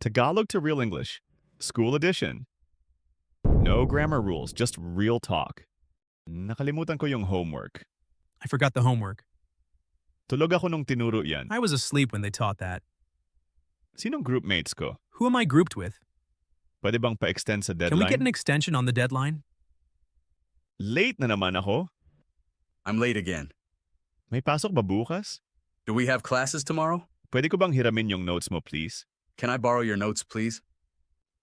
Tagalog to Real English. School Edition. No grammar rules, just real talk. Nakalimutan ko yung homework. I forgot the homework. Tulog ako nung tinuro yan. I was asleep when they taught that. Sinong groupmates ko? Who am I grouped with? Pwede bang pa-extend sa Can we get an deadline? extension on the deadline? Late na naman ako. I'm late again. May pasok ba bukas? Do we have classes tomorrow? Pwede ko bang hiramin yung notes mo, please? Can I borrow your notes, please?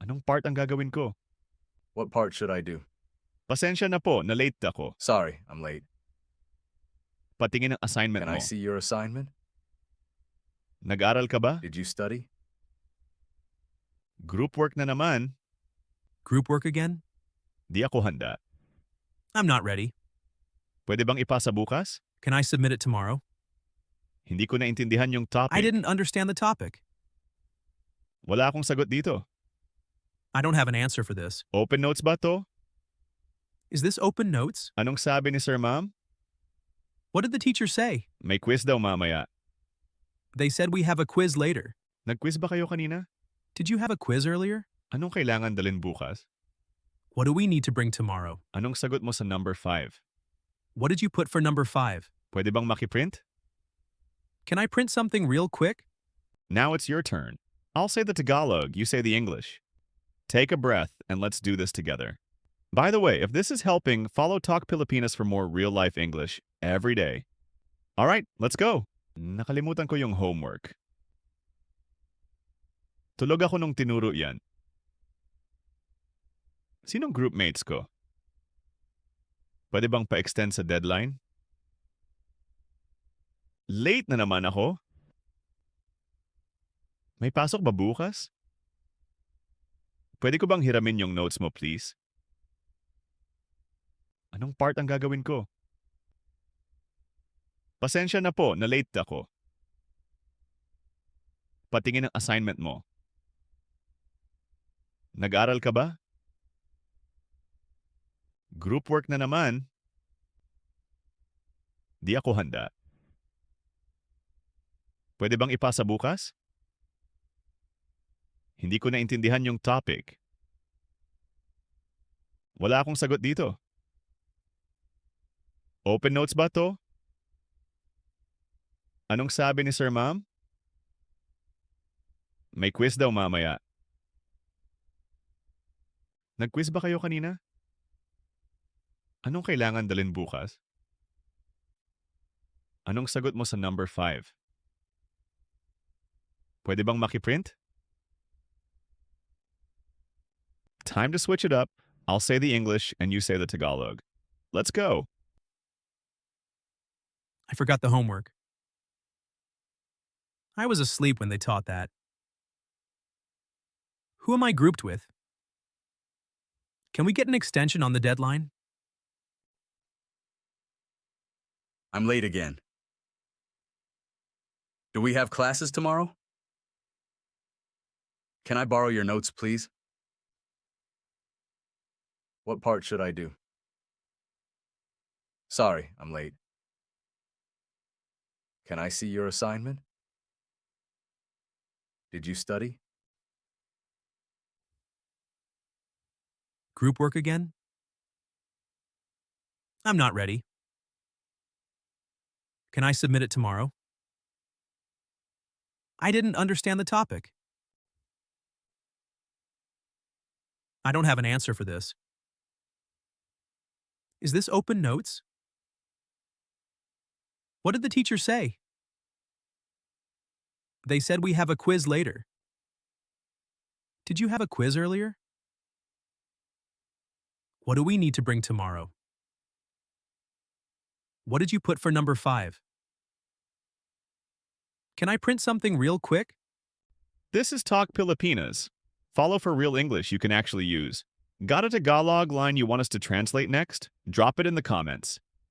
Anong part ang gagawin ko? What part should I do? Pasensya na po, na-late ako. Sorry, I'm late. Patingin ang assignment Can mo. I see your assignment? Nag-aral ka ba? Did you study? Group work na naman. Group work again? Di ako handa. I'm not ready. Pwede bang ipasa bukas? Can I submit it tomorrow? Hindi ko naintindihan yung topic. I didn't understand the topic. Wala akong sagot dito. I don't have an answer for this. Open notes ba to? Is this open notes? Anong sabi ni Sir Ma'am? What did the teacher say? May quiz daw mamaya. They said we have a quiz later. Nag-quiz ba kayo kanina? Did you have a quiz earlier? Anong kailangan dalhin bukas? What do we need to bring tomorrow? Anong sagot mo sa number 5? What did you put for number 5? Pwede bang makiprint? Can I print something real quick? Now it's your turn. I'll say the Tagalog, you say the English. Take a breath and let's do this together. By the way, if this is helping, follow Talk Pilipinas for more real-life English every day. All right, let's go. Nakalimutan ko yung homework. Tulog ako nung tinuro yan. Sinong groupmates ko? Pwede bang pa-extend sa deadline? Late na naman ako. May pasok ba bukas? Pwede ko bang hiramin yung notes mo, please? Anong part ang gagawin ko? Pasensya na po, na-late ako. Patingin ang assignment mo. Nag-aral ka ba? Group work na naman. Di ako handa. Pwede bang ipasa bukas? Hindi ko naintindihan yung topic. Wala akong sagot dito. Open notes ba to? Anong sabi ni Sir Ma'am? May quiz daw mamaya. Nag-quiz ba kayo kanina? Anong kailangan dalhin bukas? Anong sagot mo sa number 5? Pwede bang makiprint? Time to switch it up. I'll say the English and you say the Tagalog. Let's go. I forgot the homework. I was asleep when they taught that. Who am I grouped with? Can we get an extension on the deadline? I'm late again. Do we have classes tomorrow? Can I borrow your notes, please? What part should I do? Sorry, I'm late. Can I see your assignment? Did you study? Group work again? I'm not ready. Can I submit it tomorrow? I didn't understand the topic. I don't have an answer for this. Is this open notes? What did the teacher say? They said we have a quiz later. Did you have a quiz earlier? What do we need to bring tomorrow? What did you put for number 5? Can I print something real quick? This is Talk Pilipinas. Follow for real English you can actually use. Got a Tagalog line you want us to translate next? Drop it in the comments.